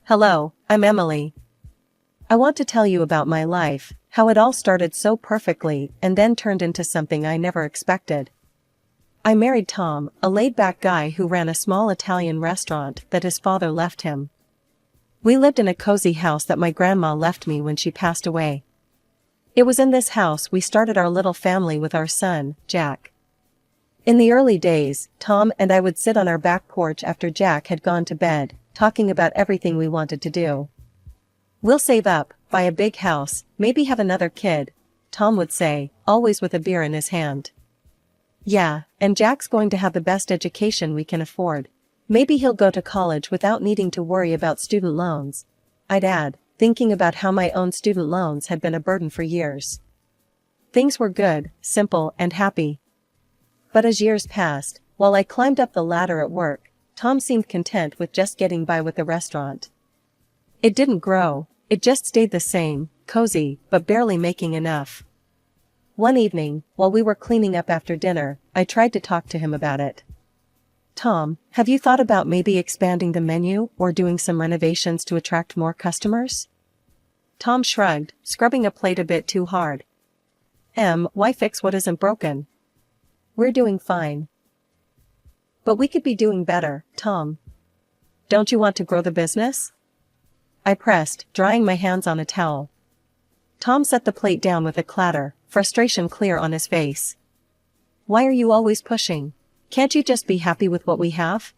Hello, I'm Emily. I want to tell you about my life, how it all started so perfectly and then turned into something I never expected. I married Tom, a laid-back guy who ran a small Italian restaurant that his father left him. We lived in a cozy house that my grandma left me when she passed away. It was in this house we started our little family with our son, Jack. In the early days, Tom and I would sit on our back porch after Jack had gone to bed, talking about everything we wanted to do. "We'll save up, buy a big house, maybe have another kid," Tom would say, always with a beer in his hand. "Yeah, and Jack's going to have the best education we can afford. Maybe he'll go to college without needing to worry about student loans," I'd add, thinking about how my own student loans had been a burden for years. Things were good, simple, and happy. But as years passed, while I climbed up the ladder at work, Tom seemed content with just getting by with the restaurant. It didn't grow, it just stayed the same, cozy, but barely making enough. One evening, while we were cleaning up after dinner, I tried to talk to him about it. "Tom, have you thought about maybe expanding the menu or doing some renovations to attract more customers?" Tom shrugged, scrubbing a plate a bit too hard. Why fix what isn't broken? We're doing fine." "But we could be doing better, Tom. Don't you want to grow the business?" I pressed, drying my hands on a towel. Tom set the plate down with a clatter, frustration clear on his face. "Why are you always pushing? Can't you just be happy with what we have?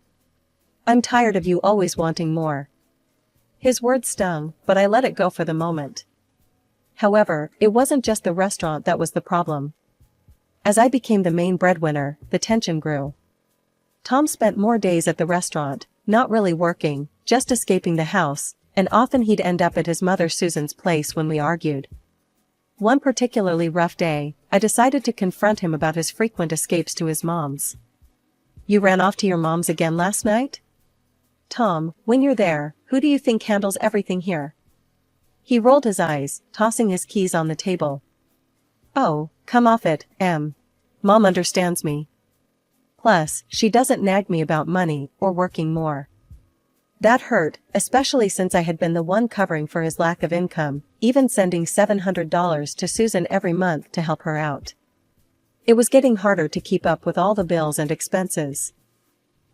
I'm tired of you always wanting more." His words stung, but I let it go for the moment. However, it wasn't just the restaurant that was the problem. As I became the main breadwinner, the tension grew. Tom spent more days at the restaurant, not really working, just escaping the house, and often he'd end up at his mother Susan's place when we argued. One particularly rough day, I decided to confront him about his frequent escapes to his mom's. "You ran off to your mom's again last night? Tom, when you're there, who do you think handles everything here?" He rolled his eyes, tossing his keys on the table. "Oh, come off it, Em. Mom understands me. Plus, she doesn't nag me about money or working more." That hurt, especially since I had been the one covering for his lack of income, even sending $700 to Susan every month to help her out. It was getting harder to keep up with all the bills and expenses.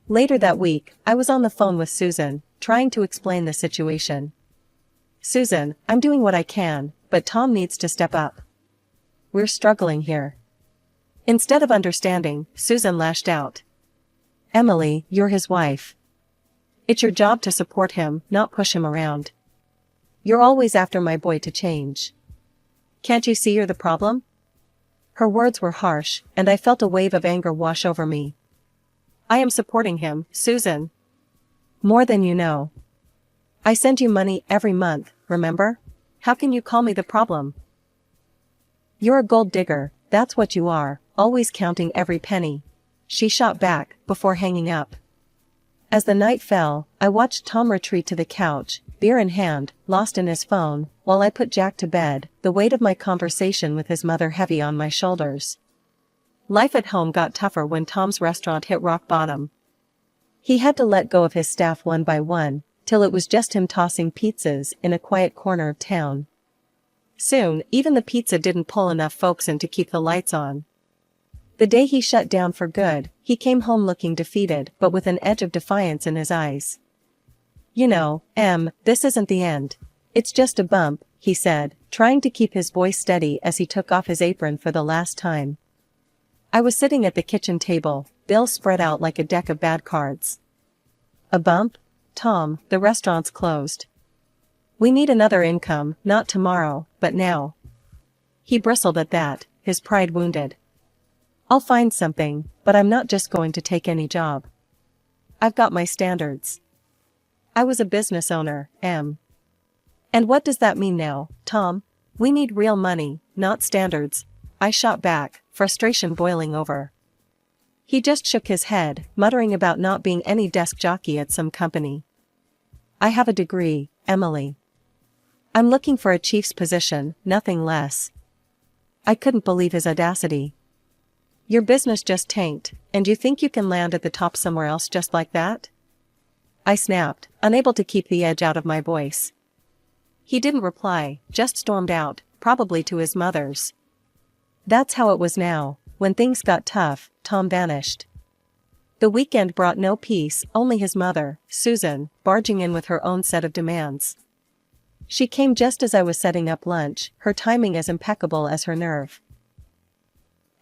Later that week, I was on the phone with Susan, trying to explain the situation. "Susan, I'm doing what I can, but Tom needs to step up. We're struggling here." Instead of understanding, Susan lashed out. "Emily, you're his wife. It's your job to support him, not push him around. You're always after my boy to change. Can't you see you're the problem?" Her words were harsh, and I felt a wave of anger wash over me. "I am supporting him, Susan. More than you know. I send you money every month, remember? How can you call me the problem? You're a gold digger, that's what you are, always counting every penny," she shot back, before hanging up. As the night fell, I watched Tom retreat to the couch, beer in hand, lost in his phone, while I put Jack to bed, the weight of my conversation with his mother heavy on my shoulders. Life at home got tougher when Tom's restaurant hit rock bottom. He had to let go of his staff one by one, till it was just him tossing pizzas in a quiet corner of town. Soon, even the pizza didn't pull enough folks in to keep the lights on. The day he shut down for good, he came home looking defeated but with an edge of defiance in his eyes. "You know, this isn't the end. It's just a bump," he said, trying to keep his voice steady as he took off his apron for the last time. I was sitting at the kitchen table, bills spread out like a deck of bad cards. "A bump? Tom, the restaurant's closed. We need another income, not tomorrow, but now." He bristled at that, his pride wounded. "I'll find something, but I'm not just going to take any job. I've got my standards. I was a business owner, And what does that mean now, Tom? We need real money, not standards," I shot back, frustration boiling over. He just shook his head, muttering about not being any desk jockey at some company. "I have a degree, Emily. I'm looking for a chief's position, nothing less." I couldn't believe his audacity. "Your business just tanked, and you think you can land at the top somewhere else just like that?" I snapped, unable to keep the edge out of my voice. He didn't reply, just stormed out, probably to his mother's. That's how it was now. When things got tough, Tom vanished. The weekend brought no peace, only his mother, Susan, barging in with her own set of demands. She came just as I was setting up lunch, her timing as impeccable as her nerve.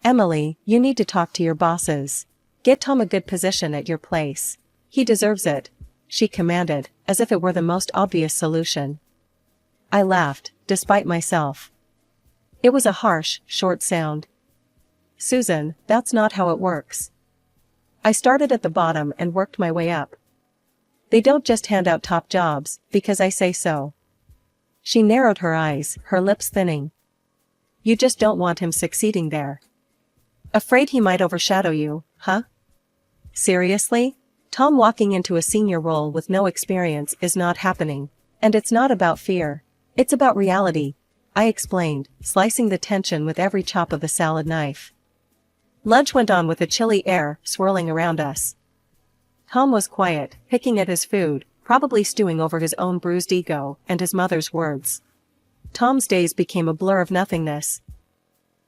"Emily, you need to talk to your bosses. Get Tom a good position at your place. He deserves it," she commanded, as if it were the most obvious solution. I laughed, despite myself. It was a harsh, short sound. "Susan, that's not how it works. I started at the bottom and worked my way up. They don't just hand out top jobs, because I say so." She narrowed her eyes, her lips thinning. "You just don't want him succeeding there. Afraid he might overshadow you, huh?" Seriously? Tom walking into a senior role with no experience is not happening. And it's not about fear. It's about reality, I explained, slicing the tension with every chop of the salad knife. Lunch went on with a chilly air swirling around us. Tom was quiet, picking at his food, probably stewing over his own bruised ego and his mother's words. Tom's days became a blur of nothingness.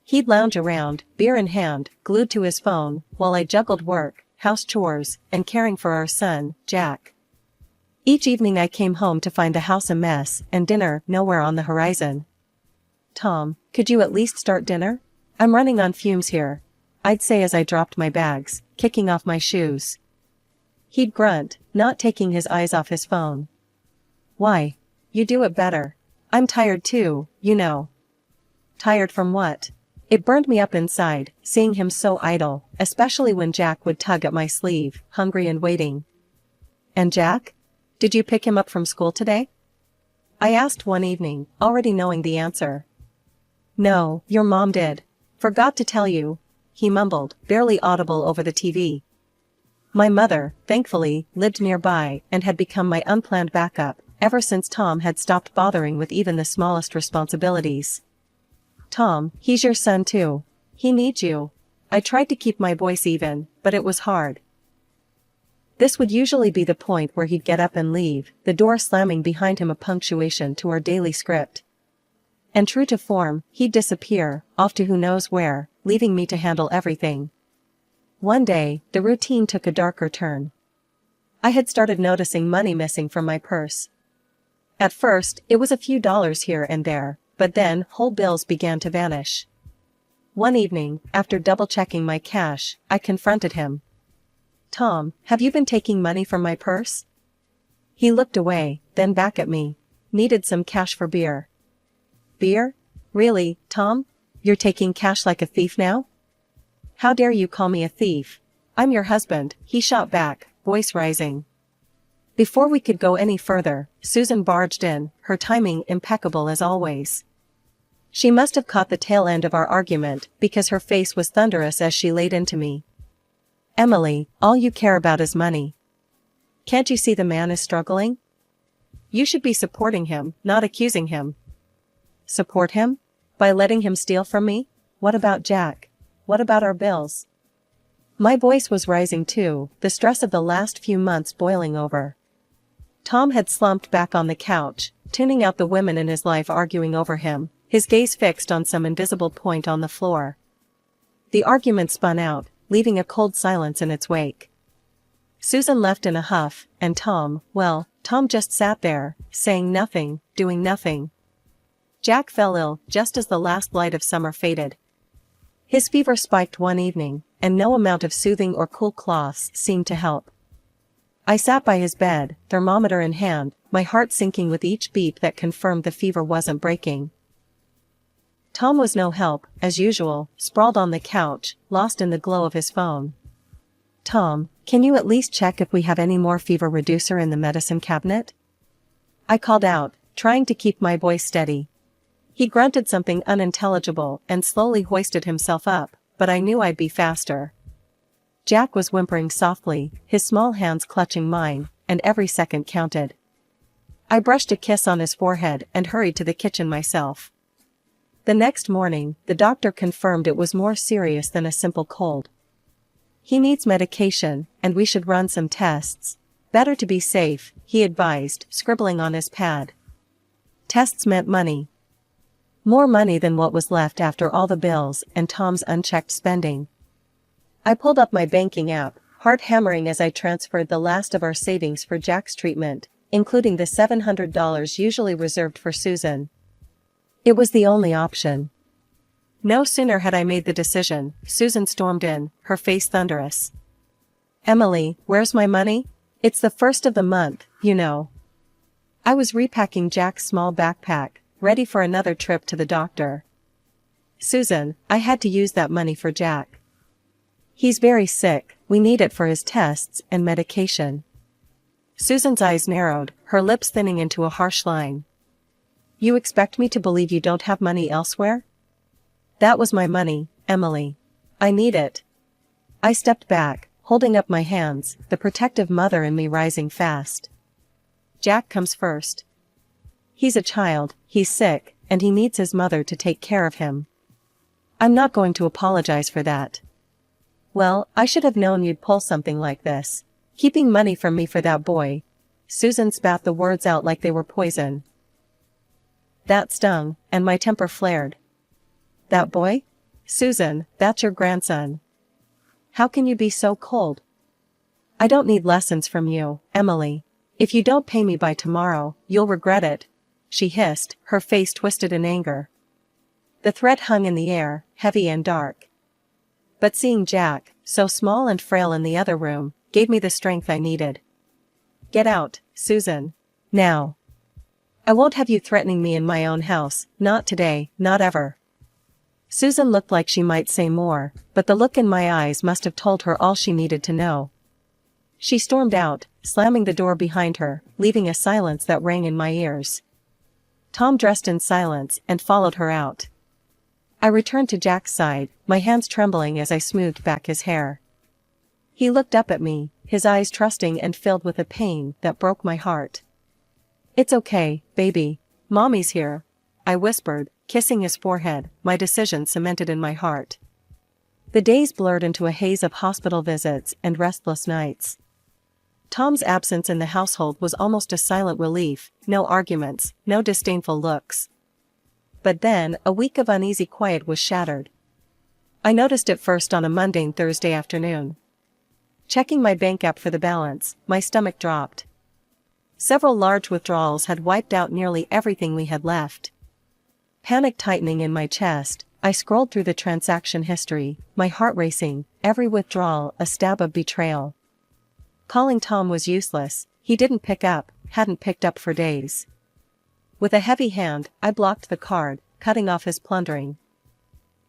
He'd lounge around, beer in hand, glued to his phone, while I juggled work, house chores, and caring for our son, Jack. Each evening I came home to find the house a mess and dinner nowhere on the horizon. "Tom, could you at least start dinner? I'm running on fumes here," I'd say as I dropped my bags, kicking off my shoes. He'd grunt, not taking his eyes off his phone. "Why? You do it better. I'm tired too, you know." Tired from what? It burned me up inside, seeing him so idle, especially when Jack would tug at my sleeve, hungry and waiting. "And Jack? Did you pick him up from school today?" I asked one evening, already knowing the answer. "No, your mom did. Forgot to tell you," he mumbled, barely audible over the TV. My mother, thankfully, lived nearby and had become my unplanned backup, ever since Tom had stopped bothering with even the smallest responsibilities. "Tom, he's your son too. He needs you." I tried to keep my voice even, but it was hard. This would usually be the point where he'd get up and leave, the door slamming behind him, a punctuation to our daily script. And true to form, he'd disappear, off to who knows where, leaving me to handle everything. One day, the routine took a darker turn. I had started noticing money missing from my purse. At first, it was a few dollars here and there, but then whole bills began to vanish. One evening, after double-checking my cash, I confronted him. "Tom, have you been taking money from my purse?" He looked away, then back at me. "Needed some cash for beer." "Beer? Really, Tom? You're taking cash like a thief now?" "How dare you call me a thief? I'm your husband," he shot back, voice rising. Before we could go any further, Susan barged in, her timing impeccable as always. She must have caught the tail end of our argument, because her face was thunderous as she laid into me. "Emily, all you care about is money. Can't you see the man is struggling? You should be supporting him, not accusing him." "Support him? By letting him steal from me? What about Jack? What about our bills?" My voice was rising too, the stress of the last few months boiling over. Tom had slumped back on the couch, tuning out the women in his life arguing over him, his gaze fixed on some invisible point on the floor. The argument spun out, leaving a cold silence in its wake. Susan left in a huff, and Tom just sat there, saying nothing, doing nothing. Jack fell ill just as the last light of summer faded. His fever spiked one evening, and no amount of soothing or cool cloths seemed to help. I sat by his bed, thermometer in hand, my heart sinking with each beat that confirmed the fever wasn't breaking. Tom was no help, as usual, sprawled on the couch, lost in the glow of his phone. "Tom, can you at least check if we have any more fever reducer in the medicine cabinet?" I called out, trying to keep my voice steady. He grunted something unintelligible and slowly hoisted himself up, but I knew I'd be faster. Jack was whimpering softly, his small hands clutching mine, and every second counted. I brushed a kiss on his forehead and hurried to the kitchen myself. The next morning, the doctor confirmed it was more serious than a simple cold. "He needs medication, and we should run some tests," Better to be safe, he advised, scribbling on his pad. Tests meant money. More money than what was left after all the bills and Tom's unchecked spending. I pulled up my banking app, heart hammering as I transferred the last of our savings for Jack's treatment, including the $700 usually reserved for Susan. It was the only option. No sooner had I made the decision, Susan stormed in, her face thunderous. Emily, where's my money? It's the first of the month, you know. I was repacking Jack's small backpack, ready for another trip to the doctor. Susan, I had to use that money for Jack. He's very sick, we need it for his tests and medication. Susan's eyes narrowed, her lips thinning into a harsh line. You expect me to believe you don't have money elsewhere? That was my money, Emily. I need it. I stepped back, holding up my hands, the protective mother in me rising fast. Jack comes first. He's a child, he's sick, and he needs his mother to take care of him. I'm not going to apologize for that. Well, I should have known you'd pull something like this. Keeping money from me for that boy. Susan spat the words out like they were poison. That stung, and my temper flared. That boy? Susan, that's your grandson. How can you be so cold? I don't need lessons from you, Emily. If you don't pay me by tomorrow, you'll regret it, she hissed, her face twisted in anger. The threat hung in the air, heavy and dark. But seeing Jack, so small and frail in the other room, gave me the strength I needed. Get out, Susan. Now. I won't have you threatening me in my own house, not today, not ever. Susan looked like she might say more, but the look in my eyes must have told her all she needed to know. She stormed out, slamming the door behind her, leaving a silence that rang in my ears. Tom dressed in silence and followed her out. I returned to Jack's side, my hands trembling as I smoothed back his hair. He looked up at me, his eyes trusting and filled with a pain that broke my heart. It's okay, baby. Mommy's here, I whispered, kissing his forehead, my decision cemented in my heart. The days blurred into a haze of hospital visits and restless nights. Tom's absence in the household was almost a silent relief, no arguments, no disdainful looks. But then, a week of uneasy quiet was shattered. I noticed it first on a mundane Thursday afternoon. Checking my bank app for the balance, my stomach dropped. Several large withdrawals had wiped out nearly everything we had left. Panic tightening in my chest, I scrolled through the transaction history, my heart racing, every withdrawal a stab of betrayal. Calling Tom was useless, he didn't pick up, hadn't picked up for days. With a heavy hand, I blocked the card, cutting off his plundering.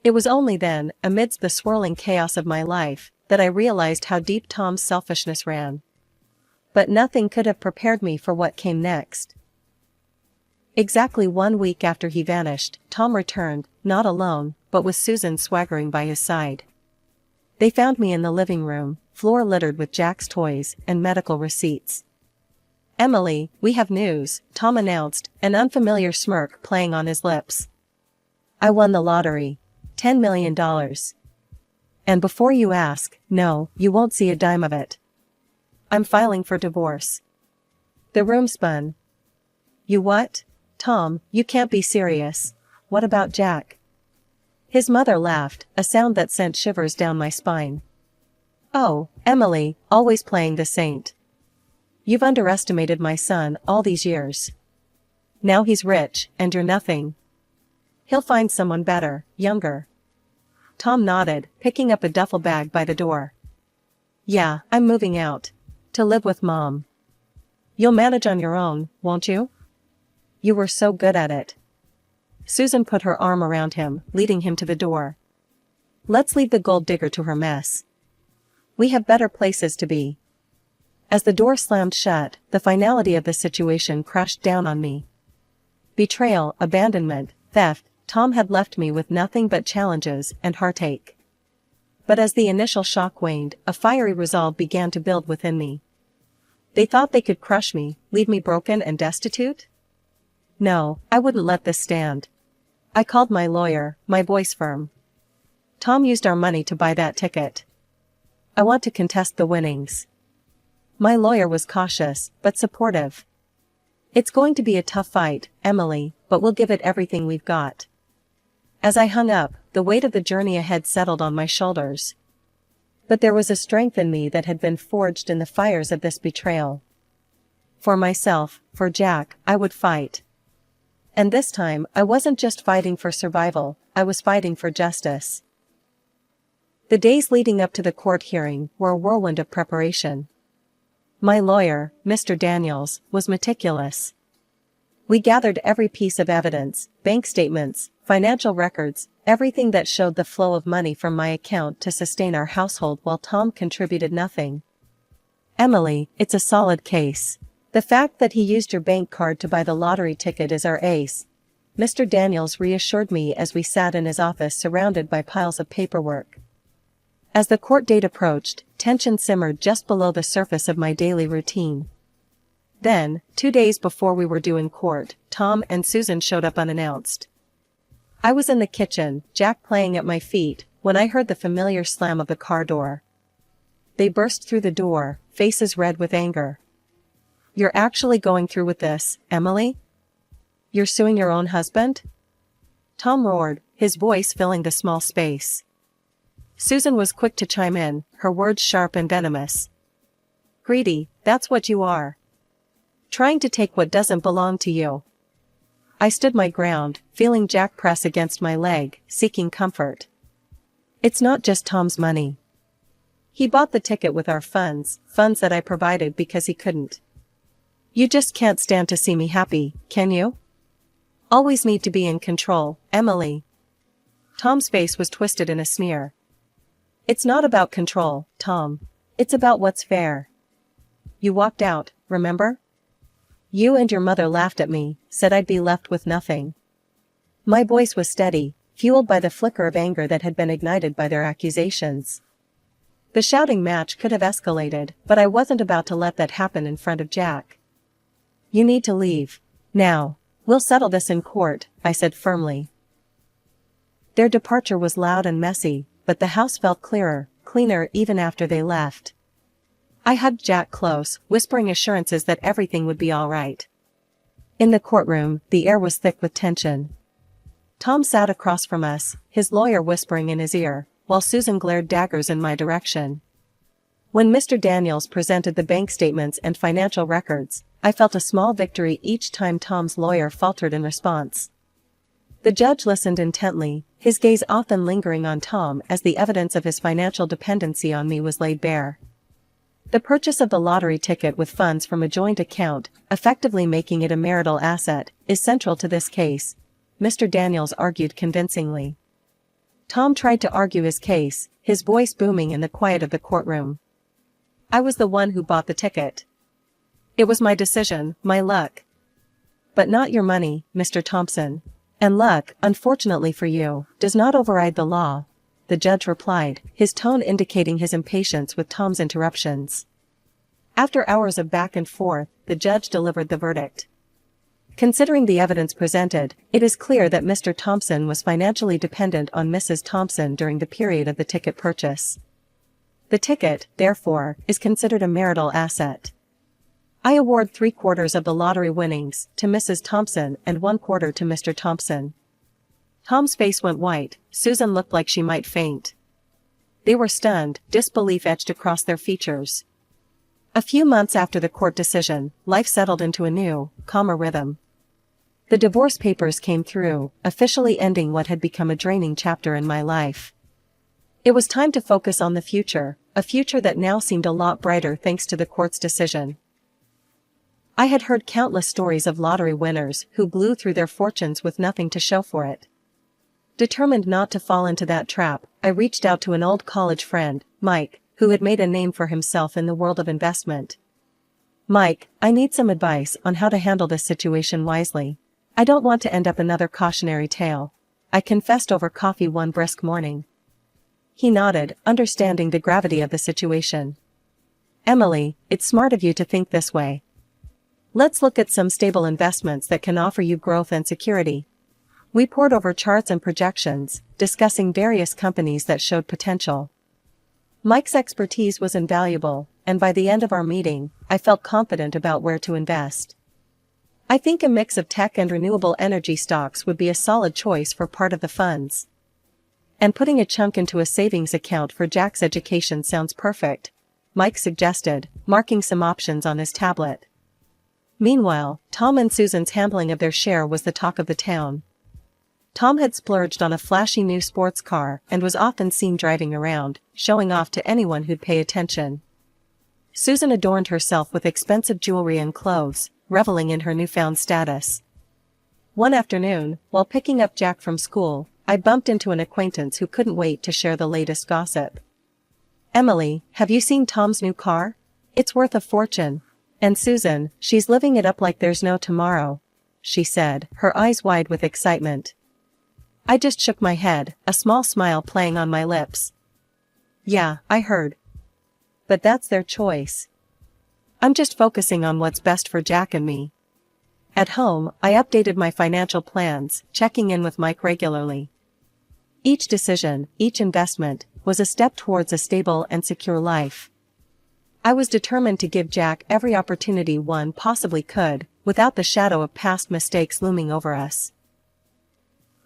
It was only then, amidst the swirling chaos of my life, that I realized how deep Tom's selfishness ran. But nothing could have prepared me for what came next. Exactly 1 week after he vanished, Tom returned, not alone, but with Susan swaggering by his side. They found me in the living room, floor littered with Jack's toys and medical receipts. Emily, we have news, Tom announced, an unfamiliar smirk playing on his lips. I won the lottery. $10 million. And before you ask, no, you won't see a dime of it. I'm filing for divorce. The room spun. You what? Tom, you can't be serious. What about Jack? His mother laughed, a sound that sent shivers down my spine. Oh, Emily, always playing the saint. You've underestimated my son all these years. Now he's rich, and you're nothing. He'll find someone better, younger. Tom nodded, picking up a duffel bag by the door. Yeah, I'm moving out. To live with Mom. You'll manage on your own, won't you? You were so good at it. Susan put her arm around him, leading him to the door. Let's leave the gold digger to her mess. We have better places to be. As the door slammed shut, the finality of the situation crashed down on me. Betrayal, abandonment, theft, Tom had left me with nothing but challenges and heartache. But as the initial shock waned, a fiery resolve began to build within me. They thought they could crush me, leave me broken and destitute? No, I wouldn't let this stand. I called my lawyer, my voice firm. Tom used our money to buy that ticket. I want to contest the winnings. My lawyer was cautious, but supportive. "It's going to be a tough fight, Emily, but we'll give it everything we've got." As I hung up, the weight of the journey ahead settled on my shoulders. But there was a strength in me that had been forged in the fires of this betrayal. For myself, for Jack, I would fight. And this time, I wasn't just fighting for survival, I was fighting for justice. The days leading up to the court hearing were a whirlwind of preparation. My lawyer, Mr. Daniels, was meticulous. We gathered every piece of evidence, bank statements, financial records, everything that showed the flow of money from my account to sustain our household while Tom contributed nothing. "Emily, it's a solid case. The fact that he used your bank card to buy the lottery ticket is our ace," Mr. Daniels reassured me as we sat in his office surrounded by piles of paperwork. As the court date approached, tension simmered just below the surface of my daily routine. Then, 2 days before we were due in court, Tom and Susan showed up unannounced. I was in the kitchen, Jack playing at my feet, when I heard the familiar slam of the car door. They burst through the door, faces red with anger. "You're actually going through with this, Emily? You're suing your own husband?" Tom roared, his voice filling the small space. Susan was quick to chime in, her words sharp and venomous. "Greedy, that's what you are. Trying to take what doesn't belong to you." I stood my ground, feeling Jack press against my leg, seeking comfort. "It's not just Tom's money. He bought the ticket with our funds that I provided because he couldn't. You just can't stand to see me happy, can you? Always need to be in control, Emily." Tom's face was twisted in a sneer. "It's not about control, Tom. It's about what's fair. You walked out, remember? You and your mother laughed at me, said I'd be left with nothing." My voice was steady, fueled by the flicker of anger that had been ignited by their accusations. The shouting match could have escalated, but I wasn't about to let that happen in front of Jack. "You need to leave. Now. We'll settle this in court," I said firmly. Their departure was loud and messy, but the house felt cleaner even after they left. I hugged Jack close, whispering assurances that everything would be all right. In the courtroom, the air was thick with tension. Tom sat across from us, his lawyer whispering in his ear, while Susan glared daggers in my direction. When Mr. Daniels presented the bank statements and financial records, I felt a small victory each time Tom's lawyer faltered in response. The judge listened intently, his gaze often lingering on Tom as the evidence of his financial dependency on me was laid bare. The purchase of the lottery ticket with funds from a joint account, effectively making it a marital asset, is central to this case, Mr. Daniels argued convincingly. Tom tried to argue his case, his voice booming in the quiet of the courtroom. "I was the one who bought the ticket. It was my decision, my luck. But not your money, Mr. Thompson. And luck, unfortunately for you, does not override the law," the judge replied, his tone indicating his impatience with Tom's interruptions. After hours of back and forth, the judge delivered the verdict. Considering the evidence presented, it is clear that Mr. Thompson was financially dependent on Mrs. Thompson during the period of the ticket purchase. The ticket, therefore, is considered a marital asset. I award 3/4 of the lottery winnings to Mrs. Thompson and 1/4 to Mr. Thompson. Tom's face went white, Susan looked like she might faint. They were stunned, disbelief etched across their features. A few months after the court decision, life settled into a new, calmer rhythm. The divorce papers came through, officially ending what had become a draining chapter in my life. It was time to focus on the future, a future that now seemed a lot brighter thanks to the court's decision. I had heard countless stories of lottery winners who blew through their fortunes with nothing to show for it. Determined not to fall into that trap, I reached out to an old college friend, Mike, who had made a name for himself in the world of investment. "Mike, I need some advice on how to handle this situation wisely. I don't want to end up another cautionary tale," I confessed over coffee one brisk morning. He nodded, understanding the gravity of the situation. "Emily, it's smart of you to think this way. Let's look at some stable investments that can offer you growth and security." We pored over charts and projections, discussing various companies that showed potential. Mike's expertise was invaluable, and by the end of our meeting, I felt confident about where to invest. I think a mix of tech and renewable energy stocks would be a solid choice for part of the funds. And putting a chunk into a savings account for Jack's education sounds perfect, Mike suggested, marking some options on his tablet. Meanwhile, Tom and Susan's handling of their share was the talk of the town. Tom had splurged on a flashy new sports car and was often seen driving around, showing off to anyone who'd pay attention. Susan adorned herself with expensive jewelry and clothes, reveling in her newfound status. One afternoon, while picking up Jack from school, I bumped into an acquaintance who couldn't wait to share the latest gossip. "Emily, have you seen Tom's new car? It's worth a fortune. And Susan, she's living it up like there's no tomorrow," she said, her eyes wide with excitement. I just shook my head, a small smile playing on my lips. "Yeah, I heard. But that's their choice. I'm just focusing on what's best for Jack and me." At home, I updated my financial plans, checking in with Mike regularly. Each decision, each investment, was a step towards a stable and secure life. I was determined to give Jack every opportunity one possibly could, without the shadow of past mistakes looming over us.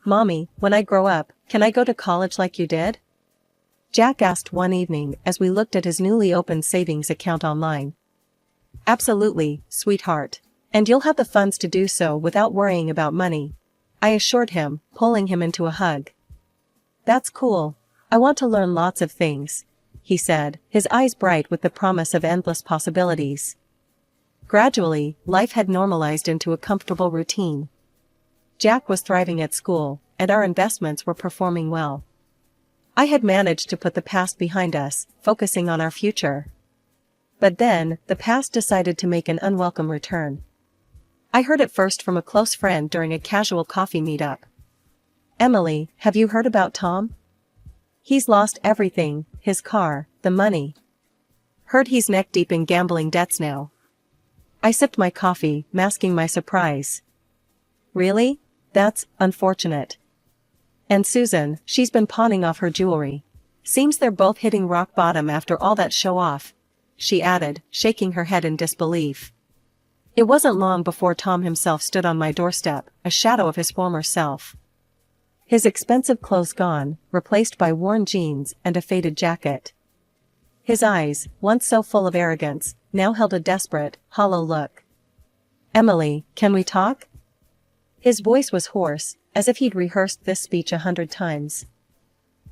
"Mommy, when I grow up, can I go to college like you did?" Jack asked one evening as we looked at his newly opened savings account online. "Absolutely, sweetheart. And you'll have the funds to do so without worrying about money," I assured him, pulling him into a hug. "That's cool. I want to learn lots of things," he said, his eyes bright with the promise of endless possibilities. Gradually, life had normalized into a comfortable routine. Jack was thriving at school, and our investments were performing well. I had managed to put the past behind us, focusing on our future. But then, the past decided to make an unwelcome return. I heard it first from a close friend during a casual coffee meetup. "Emily, have you heard about Tom? He's lost everything, his car, the money. Heard he's neck-deep in gambling debts now." I sipped my coffee, masking my surprise. "Really? That's unfortunate. And Susan, she's been pawning off her jewelry. Seems they're both hitting rock bottom after all that show-off," she added, shaking her head in disbelief. It wasn't long before Tom himself stood on my doorstep, a shadow of his former self. His expensive clothes gone, replaced by worn jeans and a faded jacket. His eyes, once so full of arrogance, now held a desperate, hollow look. "Emily, can we talk?" His voice was hoarse, as if he'd rehearsed this speech 100 times.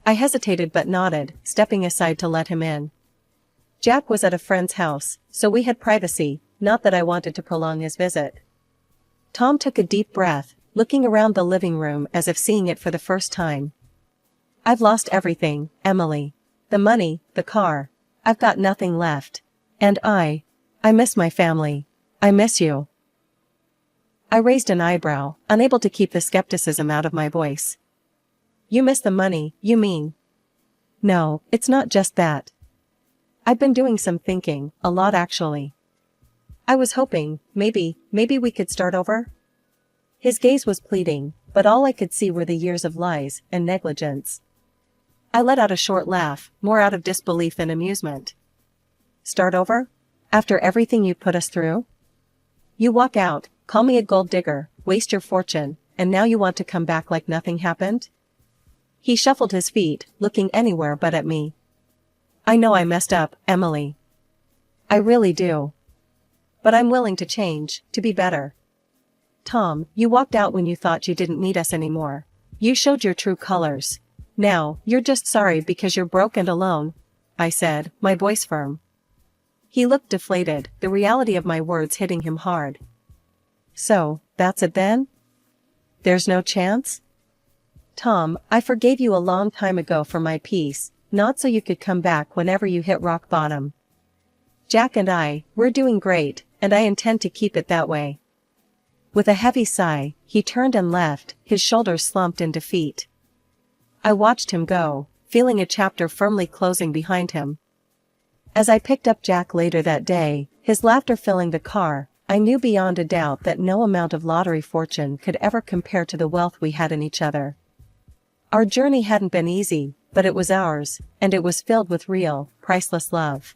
I hesitated but nodded, stepping aside to let him in. Jack was at a friend's house, so we had privacy, not that I wanted to prolong his visit. Tom took a deep breath, looking around the living room as if seeing it for the first time. "I've lost everything, Emily. The money, the car. I've got nothing left. And I miss my family. I miss you." I raised an eyebrow, unable to keep the skepticism out of my voice. "You miss the money, you mean?" "No, it's not just that. I've been doing some thinking, a lot actually. I was hoping, maybe we could start over?" His gaze was pleading, but all I could see were the years of lies and negligence. I let out a short laugh, more out of disbelief than amusement. "Start over? After everything you put us through? You walk out, call me a gold digger, waste your fortune, and now you want to come back like nothing happened?" He shuffled his feet, looking anywhere but at me. "I know I messed up, Emily. I really do. But I'm willing to change, to be better. Tom, you walked out when you thought you didn't need us anymore. You showed your true colors. Now, you're just sorry because you're broke and alone," I said, my voice firm. He looked deflated, the reality of my words hitting him hard. "So, that's it then? There's no chance?" "Tom, I forgave you a long time ago for my peace, not so you could come back whenever you hit rock bottom. Jack and we're doing great, and I intend to keep it that way." With a heavy sigh, he turned and left, his shoulders slumped in defeat. I watched him go, feeling a chapter firmly closing behind him. As I picked up Jack later that day, his laughter filling the car, I knew beyond a doubt that no amount of lottery fortune could ever compare to the wealth we had in each other. Our journey hadn't been easy, but it was ours, and it was filled with real, priceless love.